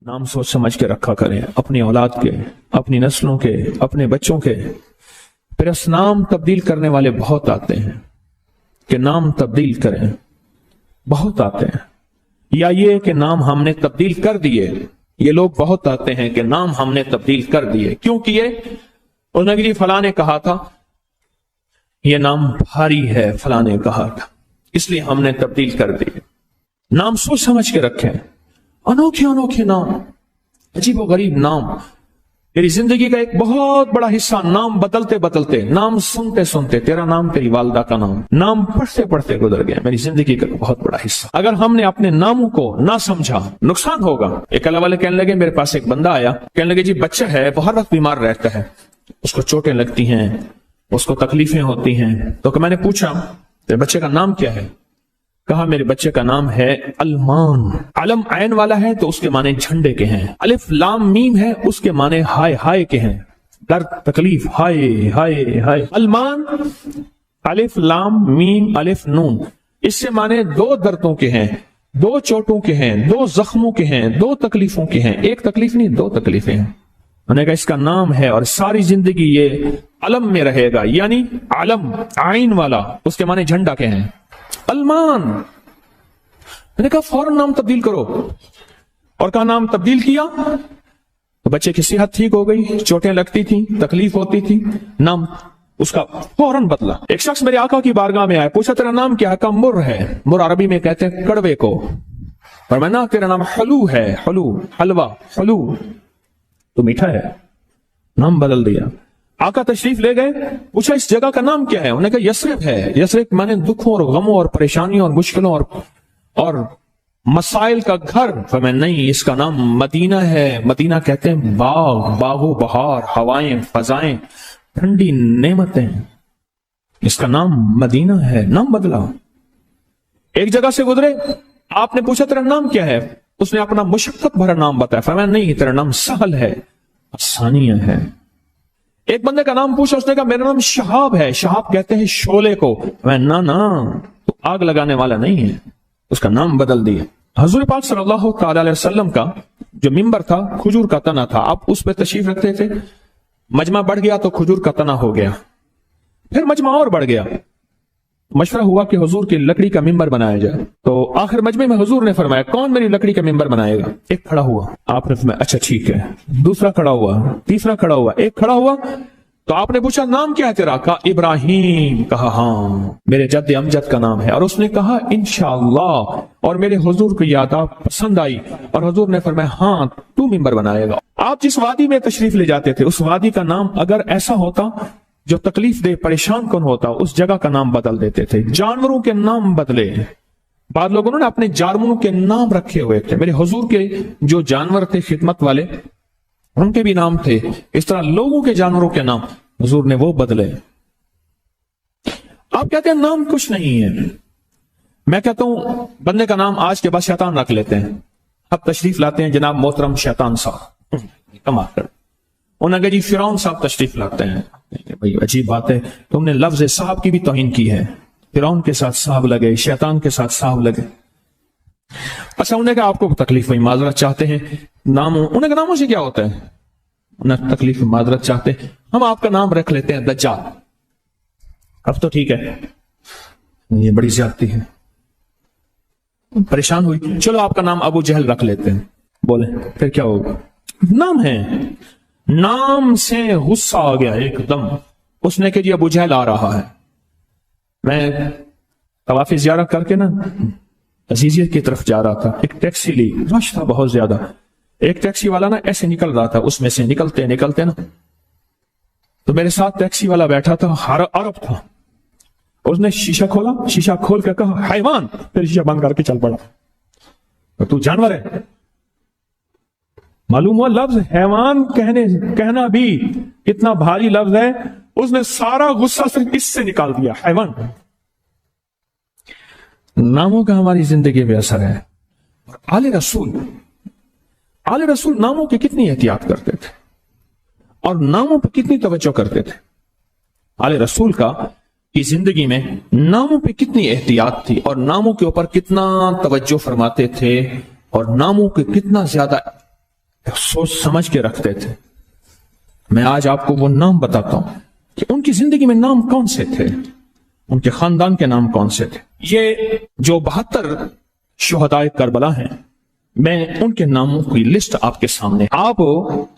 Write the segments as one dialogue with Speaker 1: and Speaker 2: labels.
Speaker 1: नाम सोच समझ के रखा करें, अपनी औलाद के, अपनी नस्लों के, अपने बच्चों के। फिर इस नाम तब्दील करने वाले बहुत आते हैं कि नाम तब्दील करें, बहुत आते हैं। या ये कि नाम हमने तब्दील कर दिए, ये लोग बहुत आते हैं कि नाम हमने तब्दील कर दिए। क्यों किए? उसने कि जी फलां ने कहा था ये नाम भारी है, फलां ने कहा था, इसलिए हमने तब्दील कर दिए। नाम सोच समझ के रखें, अनोखे अनोखे नाम, अजीब व गरीब नाम। मेरी जिंदगी का एक बहुत बड़ा हिस्सा नाम बदलते बदलते, नाम सुनते सुनते, तेरा नाम तेरी वालदा का नाम पढ़ते पढ़ते गुजर गया। मेरी जिंदगी का बहुत बड़ा हिस्सा। अगर हमने अपने नामों को ना समझा, नुकसान होगा। एक अल्लाह वाले कहने लगे, मेरे पास एक बंदा आया, कहने लगे जी बच्चा है, वो हर वक्त बीमार रहता है, उसको चोटें लगती हैं, उसको तकलीफें होती हैं। तो मैंने पूछा तेरे बच्चे का नाम क्या है? कहा मेरे बच्चे का नाम है अलमान। अलम ऐन वाला है तो उसके माने झंडे के हैं, अलिफ लाम मीम है उसके माने हाय हाय के हैं, दर्द तकलीफ, हाय हाय हाय। अलमान अलिफ लाम मीम अलिफ नून, इससे माने दो दर्दों के हैं, दो चोटों के हैं, दो जख्मों के हैं, दो तकलीफों के हैं। एक तकलीफ नहीं, दो तकलीफें हैं। मैंने कहा इसका नाम है और सारी जिंदगी ये अलम में रहेगा, यानी अलम आइन वाला उसके माने झंडा के हैं, अलमान। मैंने कहा फौरन नाम तब्दील करो, और कहा नाम तब्दील किया तो बच्चे की सेहत ठीक हो गई, चोटें लगती थी, तकलीफ होती थी, नाम उसका फौरन बदला। एक शख्स मेरे आका की बारगाह में आया, पूछा तेरा नाम क्या है? कहा मुर है। मुर अरबी में कहते हैं कड़वे को। और मैं ना तेरा नाम हलू है, हलू हलवा, हलू तो मीठा है। नाम बदल दिया। आका तशरीफ ले गए, पूछा इस जगह का नाम क्या है? उन्होंने कहा यसरिब है। यसरिब माने दुखों और गमों और परेशानियों और मुश्किलों और मसाइल का घर। तो मैं नहीं, इसका नाम मदीना है। मदीना कहते हैं बाग, बागो बहार, हवाएं, फजाएं, ठंडी नेमतें, इसका नाम मदीना है। नाम बदला। एक जगह से गुजरे, आपने पूछा तेरा नाम क्या है? उसने अपना मुशक्कत भरा नाम बताया। फरमाया नहीं, तेरा नाम सहल है, आसानियां है। एक बंदे का नाम पूछा, उसने कहा मेरा नाम शहाब है। शहाब कहते हैं शोले को। मैं ना तो आग लगाने वाला नहीं है, उसका नाम बदल दिया। हजूर पाक सल्लल्लाहु अलैहि वसल्लम का जो मिंबर था, खजूर का तना था, आप उस पर तशरीफ रखते थे। मजमा बढ़ गया तो खजूर का तना हो गया, फिर मजमा और बढ़ गया। मशवरा हुआ कि हुजूर की लकड़ी का मिंबर बनाया जाए। तो आखिर मजमे में हुजूर ने फरमाया कौन मेरी लकड़ी का मिंबर बनाएगा? एक खड़ा हुआ, आपने फरमाया अच्छा ठीक है। दूसरा खड़ा हुआ, तीसरा खड़ा हुआ, एक खड़ा हुआ तो आपने पूछा नाम क्या है तेरा? कहा इब्राहिम। कहा हाँ, मेरे जद्द अमजद का नाम है। और उसने कहा इंशाअल्लाह। और मेरे हुजूर को याद पसंद आई और हुजूर ने फरमाया हाँ तू मिंबर बनाएगा। आप जिस वादी में तशरीफ ले जाते थे, उस वादी का नाम अगर ऐसा होता जो तकलीफ दे, परेशान कौन होता, उस जगह का नाम बदल देते थे। जानवरों के नाम बदले, बाद लोगों ने अपने जानवरों के नाम रखे हुए थे। मेरे हुजूर के जो जानवर थे खिदमत वाले, उनके भी नाम थे। इस तरह लोगों के जानवरों के नाम हुजूर ने वो बदले। आप कहते हैं नाम कुछ नहीं है। मैं कहता हूं बंदे का नाम आज के बाद शैतान रख लेते हैं। अब तशरीफ लाते हैं जनाब मोहतरम शैतान साहब, कमाल कर। उन्होंने कहा जी फिरौन साहब तशरीफ लाते हैं। भाई अजीब बात है, तुमने लफ्ज साहब की भी तौहीन की है। फिरौन के साथ साहब लगे, शैतान के साथ साहब लगे। अच्छा, उन्हें कहा आपको तकलीफ हुई, माजरत चाहते हैं। नामों, उन्हें नामों से क्या होता है? उन्हें तकलीफ माजरत चाहते हैं, हम आपका नाम रख लेते हैं दज्जाल। अब तो ठीक है, ये बड़ी ज्यादती है। परेशान हुई, चलो आपका नाम अबू जहल रख लेते हैं। बोले फिर क्या होगा? नाम है, नाम से गुस्सा आ गया एकदम। उसने कहा जी अबू जहल आ रहा है। मैं तवाफ़ी ज़ियारत करके ना अजीजियत की तरफ जा रहा था, एक टैक्सी ली, रश था बहुत ज्यादा। एक टैक्सी वाला ना ऐसे निकल रहा था, उसमें से निकलते निकलते ना तो मेरे साथ टैक्सी वाला बैठा था, अरब था। उसने शीशा खोला, शीशा खोल कर कहा हैवान, फिर शीशा बंद करके चल पड़ा। तो तू जानवर है। मालूम हुआ लफ्ज हैवान कहना भी कितना भारी लफ्ज है। उसने सारा गुस्सा सिर्फ इससे निकाल दिया, हैवान। नामों का हमारी जिंदगी में असर है। आले रसूल नामों की कितनी एहतियात करते थे और नामों पर कितनी तवज्जो करते थे। आले रसूल की जिंदगी में नामों पे कितनी एहतियात थी और नामों के ऊपर कितना तवज्जो फरमाते थे और नामों के कितना ज्यादा सोच समझ के रखते थे। मैं आज आपको वो नाम बताता हूं कि उनकी जिंदगी में नाम कौन से थे, उनके खानदान के नाम कौन से थे। ये जो 72 शुहदाए करबला हैं, मैं उनके नामों की लिस्ट आपके सामने, आप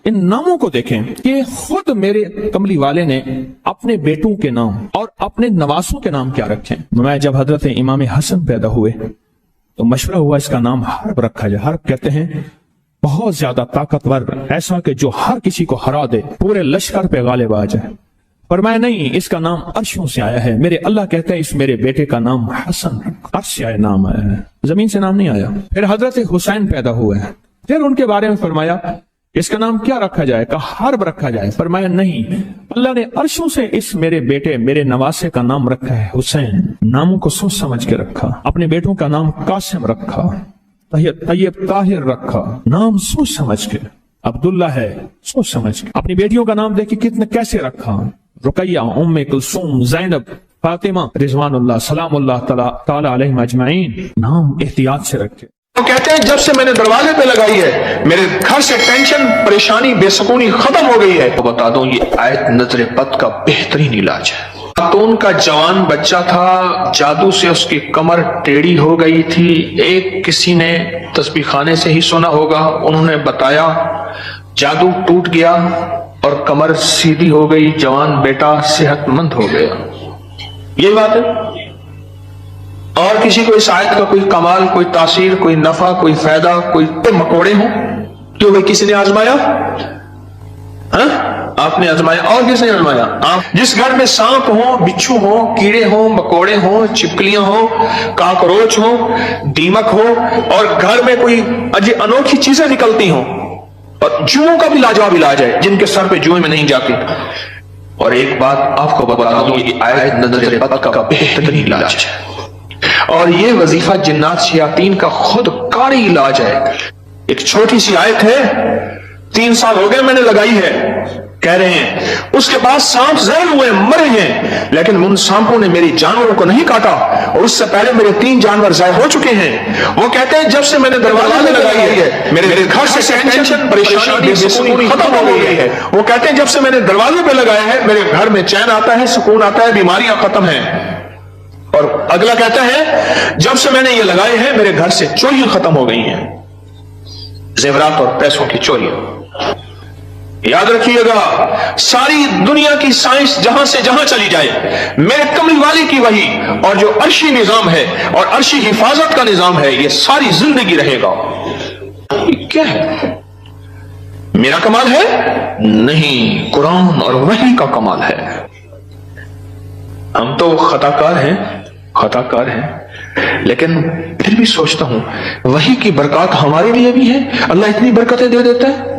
Speaker 1: इन नामों को देखें कि खुद मेरे कमली वाले ने अपने बेटों के नाम और अपने नवासों के नाम क्या रखे। मैं जब हजरत इमाम हसन पैदा हुए तो मशवरा हुआ इसका नाम हर्ब रखा जाए। हर्ब कहते हैं बहुत ज्यादा ताकतवर, ऐसा कि जो हर किसी को हरा दे, पूरे लश्कर पे गालिब आ जाए। पर मैं नहीं, इसका नाम अर्शों से आया है। मेरे अल्लाह कहते हैं इस मेरे बेटे का नाम हसन, अर्श से आया नाम आया है, जमीन से नाम नहीं आया। फिर हजरत हुसैन पैदा हुए हैं, फिर उनके बारे में फरमाया इसका नाम क्या रखा जाए, कहा हर्ब रखा जाए। फरमाया नहीं, अल्लाह ने अर्शों से इस मेरे बेटे, मेरे नवासे का नाम रखा है हुसैन। नामों को सोच समझ के रखा। अपने बेटों का नाम कासिम रखा, तैयब ताहिर रखा, नाम सोच समझ के। अब्दुल्ला है, सोच समझ के। अपनी बेटियों का नाम देखिए कितने कैसे रखा, रुकैया, उम्मे कुलसूम, जैनब, फातिमा, रिजवानुल्लाह सलामुल्लाह ताला अलैहिम अजमाइन। नाम एहतियात से रखे।
Speaker 2: वो कहते हैं जब से मैंने दरवाजे पे लगाई है मेरे घर से टेंशन, परेशानी, बेसुकूनी खत्म हो गई है। तो बता दूं ये आयत नजर बद का बेहतरीन इलाज है। खातून का जवान बच्चा था, जादू से उसकी कमर टेढ़ी हो गई थी। एक किसी ने तस्बीह खाने से ही सुना होगा, उन्होंने बताया जादू टूट गया और कमर सीधी हो गई, जवान बेटा सेहतमंद हो गया। यही बात है। और किसी को इस आयत का कोई कमाल, कोई तासीर, कोई नफा, कोई फायदा, कोई मकोड़े हो, क्यों भाई किसी ने आजमाया? आपने आजमाया और किसने आजमाया? आप। जिस घर में सांप हो, बिच्छू हो, कीड़े हो, मकोड़े हो, छिपकलियां हो, काकरोच हो, दीमक हो, और घर में कोई अनोखी चीजें निकलती हो, और जुओं का भी लाजवाब इलाज है, जिनके सर पे जुएं में नहीं जाती। और एक बात आपको बता दूं, ये आयत नजर बद का बेहतरीन इलाज है। और ये वजीफा जिन्नात शयातीन का खुद कारी इलाज है। एक छोटी सी आयत है, 3 साल हो गए मैंने लगाई है, कह रहे हैं उसके बाद सांप जहर हुए, मरे हैं, लेकिन उन सांपों ने मेरी जानवरों को नहीं काटा, और उससे पहले मेरे 3 जानवर ज़ाय हो चुके हैं। वो कहते हैं जब से मैंने दरवाजा में लगाई है मेरे घर से टेंशन, परेशानी, बेसुकूनी खत्म हो गई है। वो कहते हैं जब से मैंने दरवाजे पे लगाया है मेरे घर में चैन आता है, सुकून आता है, बीमारियां खत्म हैं। और अगला कहता है जब से मैंने ये लगाए हैं मेरे घर से चोरियां खत्म हो गई हैं, जेवरात और पैसों की चोरियां। याद रखिएगा, सारी दुनिया की साइंस जहां से जहां चली जाए, मेरे कमली वाले की वही और जो अर्शी निजाम है और अर्शी हिफाजत का निजाम है, ये सारी जिंदगी रहेगा। ये क्या है? मेरा कमाल है? नहीं, कुरान और वही का कमाल है। हम तो खताकार हैं, लेकिन फिर भी सोचता हूं वही की बरकत हमारे लिए भी है। अल्लाह इतनी बरकतें दे देता है।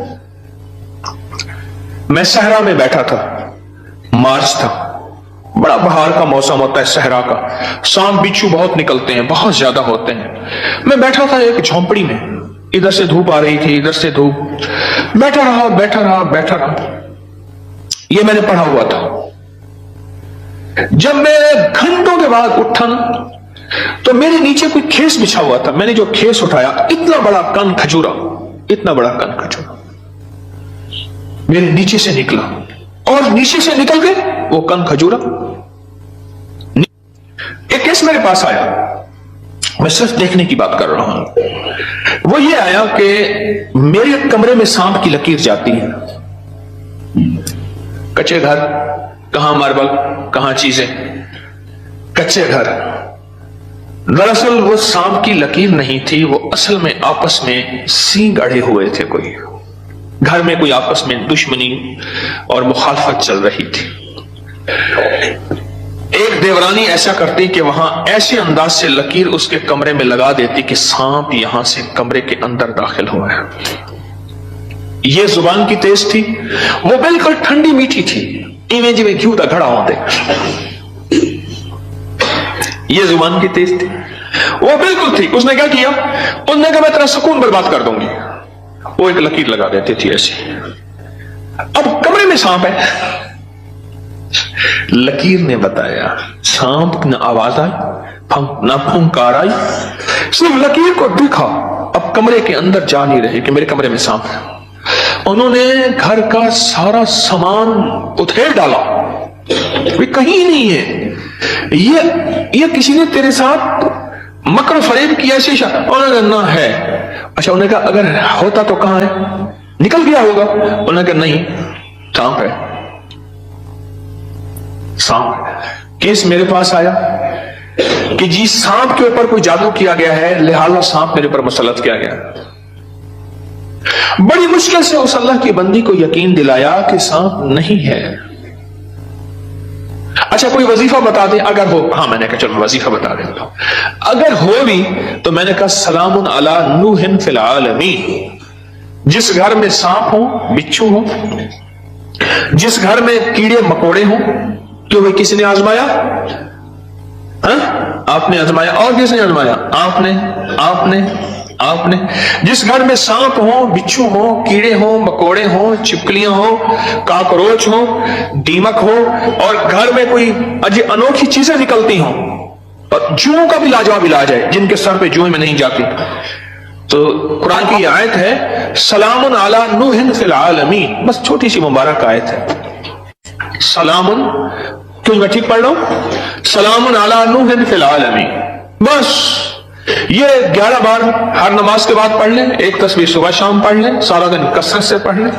Speaker 2: मैं सहरा में बैठा था, मार्च था, बड़ा बहार का मौसम होता है सहरा का, सांप बिच्छू बहुत निकलते हैं, बहुत ज्यादा होते हैं। मैं बैठा था एक झोंपड़ी में, इधर से धूप आ रही थी, इधर से धूप, बैठा रहा। ये मैंने पढ़ा हुआ था। जब मैं घंटों के बाद उठा ना, तो मेरे नीचे कोई खेस बिछा हुआ था। मैंने जो खेस उठाया, इतना बड़ा कन खजूरा मेरे नीचे से निकला, और नीचे से निकल के वो कन खजूरा, एक केस मेरे पास आया। मैं सिर्फ देखने की बात कर रहा हूं। वो ये आया कि मेरे कमरे में सांप की लकीर जाती है। कच्चे घर, कहां मार्बल, कहां चीजें, कच्चे घर। दरअसल वो सांप की लकीर नहीं थी, वो असल में आपस में सींग अड़े हुए थे। कोई घर में कोई आपस में दुश्मनी और मुखालफत चल रही थी। एक देवरानी ऐसा करती कि वहां ऐसे अंदाज से लकीर उसके कमरे में लगा देती कि सांप यहां से कमरे के अंदर दाखिल हुआ है। ये जुबान की तेज थी, वो बिल्कुल ठंडी मीठी थी, इवें जिवें घी दा घड़ा होते। ये जुबान की तेज थी, वो बिल्कुल थी। उसने क्या किया? उसने कहा मैं तेरा सुकून बर्बाद कर दूंगी। वो एक लकीर लगा देती थी ऐसी। अब कमरे में सांप है, लकीर ने बताया, सांप न आवाज आई, न फुंकार आई, सिर्फ लकीर को देखा। अब कमरे के अंदर जा नहीं रहे कि मेरे कमरे में सांप है। उन्होंने घर का सारा सामान उधेड़ डाला, वे कहीं नहीं है। ये किसी ने तेरे साथ मकर फरेब किया ऐसे? उन्होंने कहा ना है। अच्छा, उन्होंने कहा अगर होता तो कहां है? निकल गया होगा। उन्होंने कहा नहीं, सांप है, सांप। केस मेरे पास आया कि जी सांप के ऊपर कोई जादू किया गया है, लिहाजा सांप मेरे पर मुसल्लत किया गया। बड़ी मुश्किल से उस अल्लाह की बंदी को यकीन दिलाया कि सांप नहीं है। अच्छा, कोई वजीफा बता दे अगर हो। हाँ, मैंने कहा चलो वजीफा बता देता हूं। अगर हो भी तो मैंने कहा सलामुन अला नूहिन फिल आलमीन। जिस घर में सांप हो, बिच्छू हो, जिस घर में कीड़े मकोड़े हो, क्यों भाई किसी ने आजमाया? हाँ? आपने आजमाया। और किसने आजमाया? आपने। जिस घर में सांप हो, बिच्छू हो, कीड़े हो, मकोड़े हो, छिपकलियां हो, काकरोच हो, दीमक हो, और घर में कोई अनोखी चीजें निकलती हो, और जुओं का भी लाजवाब इलाज है, जिनके सर पे जुएं में नहीं जाती। तो कुरान की आयत है सलामुन अला नूहिन फिल आलमीन, बस छोटी सी मुबारक आयत है। सलामुन, क्यों मैं ठीक पढ़ रहा हूं? सलामुन अला नूहिन फिल आलमीन, बस ये 11 बार हर नमाज के बाद पढ़ लें, एक तस्वीर सुबह शाम पढ़ लें, सारा दिन कसरत से पढ़ लें,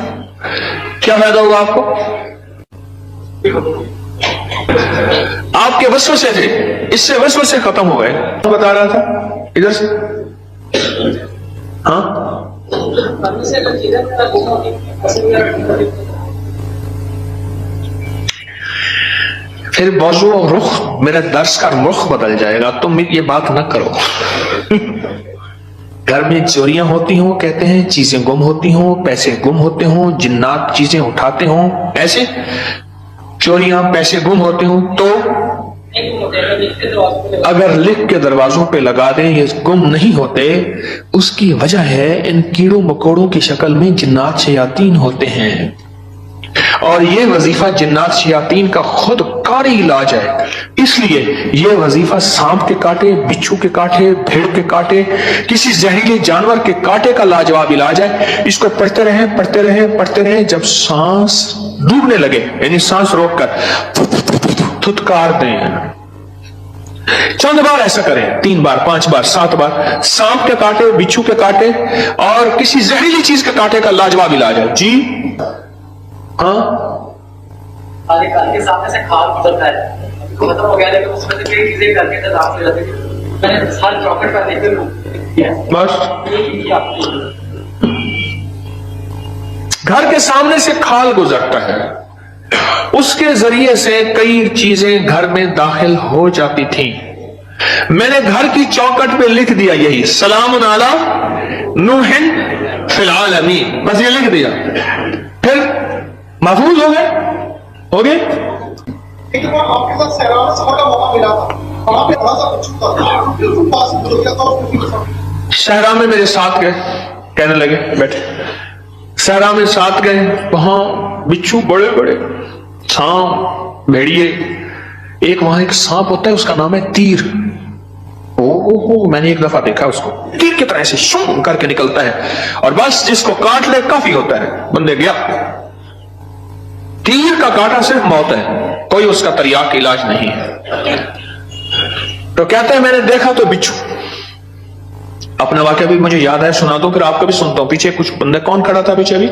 Speaker 2: क्या फायदा होगा आपको? आपके वसवसे थे, इससे वसवसे खत्म हो गए। बता रहा था इधर से, हाँ, फिर मौजू और रुख, मेरा दर्स का रुख बदल जाएगा। तुम ये बात ना करो। घर में चोरियां होती हों, कहते हैं चीजें गुम होती हों, पैसे गुम होते हों, जिन्नात चीजें उठाते हों, ऐसे चोरियां पैसे गुम होते हों, तो अगर लिख के दरवाजों पे लगा दें ये गुम नहीं होते, उसकी वजह है इन कीड़ों मकोड़ों की शक्ल में जिन्नात शयातीन होते हैं, और ये वजीफा जिन्नात शयातीन का खुद कारी इलाज है। इसलिए ये वजीफा सांप के काटे, बिच्छू के काटे, भेड़ के काटे, किसी जहरीले जानवर के काटे का लाजवाब इलाज है। इसको पढ़ते रहें, जब सांस डूबने लगे, यानी सांस रोककर थुतकार दें। चंद बार ऐसा करें, 3 बार, 5 बार, 7 बार। सांप के काटे, बिच्छू के काटे और किसी जहरीली चीज के काटे का लाजवाब इलाज है। जी हाँ,
Speaker 3: के सामने से खाल गुजरता है, खत्म हो गया, लेकिन उसमें से कई चीजें करके तलाश हो जाती है। मैंने हर चौकट पर देखकर
Speaker 2: बस घर के सामने से खाल गुजरता है, उसके जरिए से कई चीजें घर में दाखिल हो जाती थी। मैंने घर की चौकट पे लिख दिया यही सलामुन अला नूहिन फिल आलमीन, बस ये लिख दिया, फिर महफूज हो गए।
Speaker 4: आपके साथ सहरा में सफर का मौका मिला था, वहां पे थोड़ा सा कुछ था, बिल्कुल पास हो गया था।
Speaker 2: सहरा में मेरे साथ गए, कहने लगे बैठे, सहरा में साथ गए, वहां बिच्छू बड़े बड़े, सांप, भेड़िए, एक वहां एक सांप होता है, उसका नाम है तीर। ओहो, मैंने एक दफा देखा उसको, तीर की तरह से शुम करके निकलता है, और बस जिसको काट ले काफी होता है, बंदे गया। तीर का काटा सिर्फ मौत है, कोई उसका तरियाक इलाज नहीं है। तो कहते हैं मैंने देखा तो बिच्छू। अपना वाकया भी मुझे याद है, सुना दो, फिर आपका भी सुनता हूं। पीछे कुछ बंदे, कौन खड़ा था पीछे अभी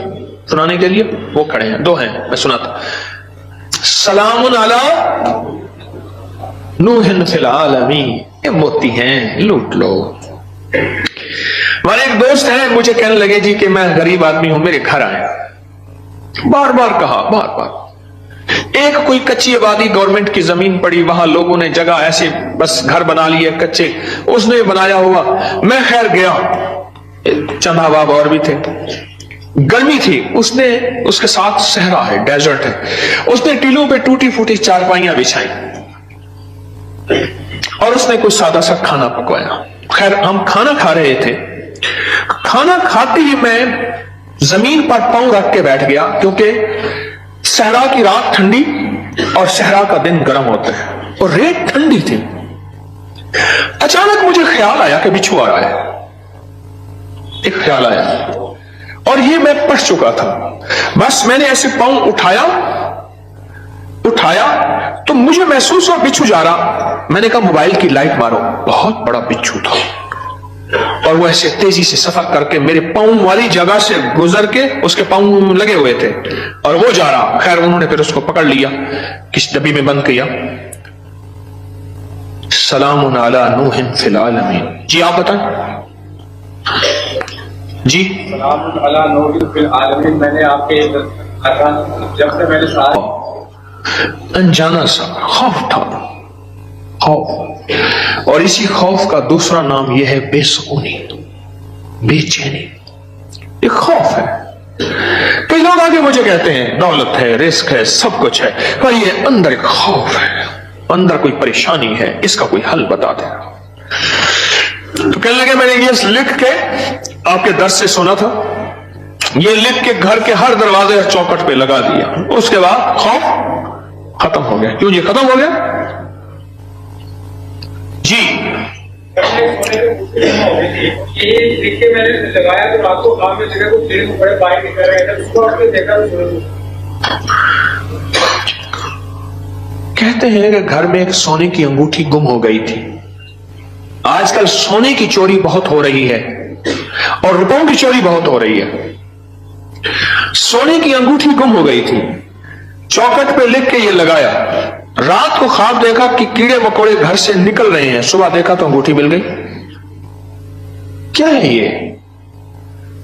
Speaker 2: सुनाने के लिए? वो खड़े हैं, 2 हैं, मैं सुनाता। सलामुन अला नूहिन फिल आलमीन, ये मोती हैं, लूट लो। हमारे एक दोस्त हैं, मुझे कहने लगे जी कि मैं गरीब आदमी हूं, मेरे घर आए। बार बार कहा, बार बार। एक कोई कच्ची आबादी, गवर्नमेंट की जमीन पड़ी, वहां लोगों ने जगह ऐसे बस घर बना लिए कच्चे, उसने बनाया हुआ। मैं खैर गया, चंद अहबाब और भी थे, गर्मी थी, उसने, उसके साथ सहरा है, डेजर्ट है, उसने टीलों पे टूटी फूटी चारपाइयां बिछाई और उसने कुछ सादा सा खाना पकवाया। खैर हम खाना खा रहे थे, खाना खाते ही मैं जमीन पर पांव रख के बैठ गया, क्योंकि सहरा की रात ठंडी और सहरा का दिन गर्म होता है, और रेत ठंडी थी। अचानक मुझे ख्याल आया कि बिच्छू आ रहा है, एक ख्याल आया, और ये मैं पढ़ चुका था। बस मैंने ऐसे पांव उठाया तो मुझे महसूस हुआ बिच्छू जा रहा। मैंने कहा मोबाइल की लाइट मारो, बहुत बड़ा बिच्छू था और वो ऐसे तेजी से सफर करके मेरे पांव वाली जगह से गुजर के उसके पांव लगे हुए थे और वो जा रहा। खैर उन्होंने फिर उसको पकड़ लिया, किसी डब्बी में बंद किया। सलामुन अला नूहिन फिल आलमीन। जी आप बताएं। जी
Speaker 5: सलामुन अला नूहिन फिल आलमीन, मैंने आपके जब से मैंने साथ
Speaker 2: अनजाना सा खौफ था, खौफ। और इसी खौफ का दूसरा नाम यह है बेसुकूनी, बेचैनी। ये खौफ है। कई लोग आगे मुझे कहते हैं दौलत है, रिस्क है, सब कुछ है, पर ये अंदर एक खौफ है, अंदर कोई परेशानी है, इसका कोई हल बता दे। तो कहने लगे मैंने ये लिख के आपके दर्स से सुना था, ये लिख के घर के हर दरवाजे और चौखट पे लगा दिया। उसके बाद खौफ खत्म हो गया। क्यों जी खत्म हो गया? जी
Speaker 5: ये लिख के मैंने लगाया तो रात को काम में जगह को देर में बड़े बाहर निकल रहे थे, उसको आपने देखा तो
Speaker 2: कहते हैं कि घर में एक सोने की अंगूठी गुम हो गई थी। आजकल सोने की चोरी बहुत हो रही है और रुपयों की चोरी बहुत हो रही है। सोने की अंगूठी गुम हो गई थी, चौखट पे लिख के ये लगाया। रात को ख्वाब देखा कि कीड़े मकोड़े घर से निकल रहे हैं, सुबह देखा तो अंगूठी मिल गई। क्या है ये?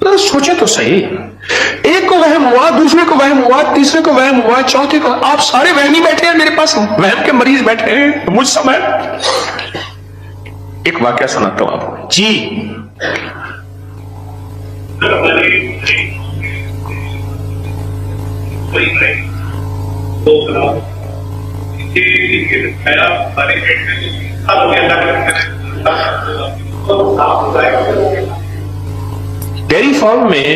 Speaker 2: तो सोचे तो सही। एक को वहम हुआ, दूसरे को वहम हुआ, तीसरे को वहम हुआ, चौथे को। आप सारे वहमी बैठे हैं मेरे पास, वहम के मरीज बैठे हैं मुझ समय। एक वाकया सुनाता हूं आपको। जी डेयरी फार्म में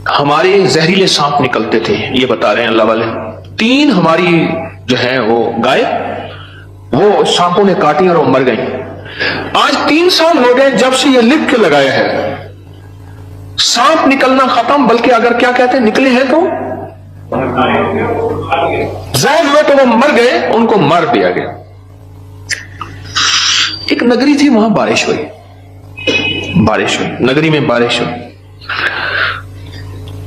Speaker 2: हमारे जहरीले सांप निकलते थे, ये बता रहे हैं अल्लाह वाले। 3 हमारी जो है वो गाय, वो सांपों ने काटी और वो मर गई। आज 3 साल हो गए जब से ये लिख के लगाया है, सांप निकलना खत्म, बल्कि अगर क्या कहते हैं निकले हैं तो जहर हुए तो वो मर गए, उनको मार दिया गया। एक नगरी थी, वहां बारिश हुई, नगरी में बारिश हुई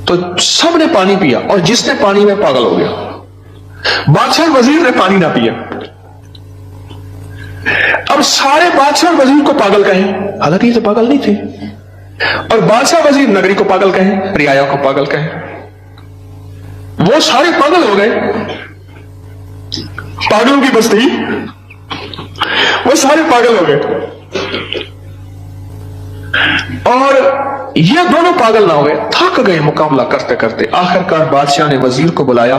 Speaker 2: तो सबने पानी पिया और जिसने पानी में पागल हो गया। बादशाह वजीर ने पानी ना पिया। अब सारे बादशाह वजीर को पागल कहें, हालांकि ये तो पागल नहीं थे, और बादशाह वजीर नगरी को पागल कहें, रियाया को पागल कहें। वो सारे पागल हो गए, पागलों की बस्ती, वो सारे पागल हो गए। और ये दोनों पागल ना हो गए, थक गए मुकाबला करते करते। आखिरकार बादशाह ने वजीर को बुलाया,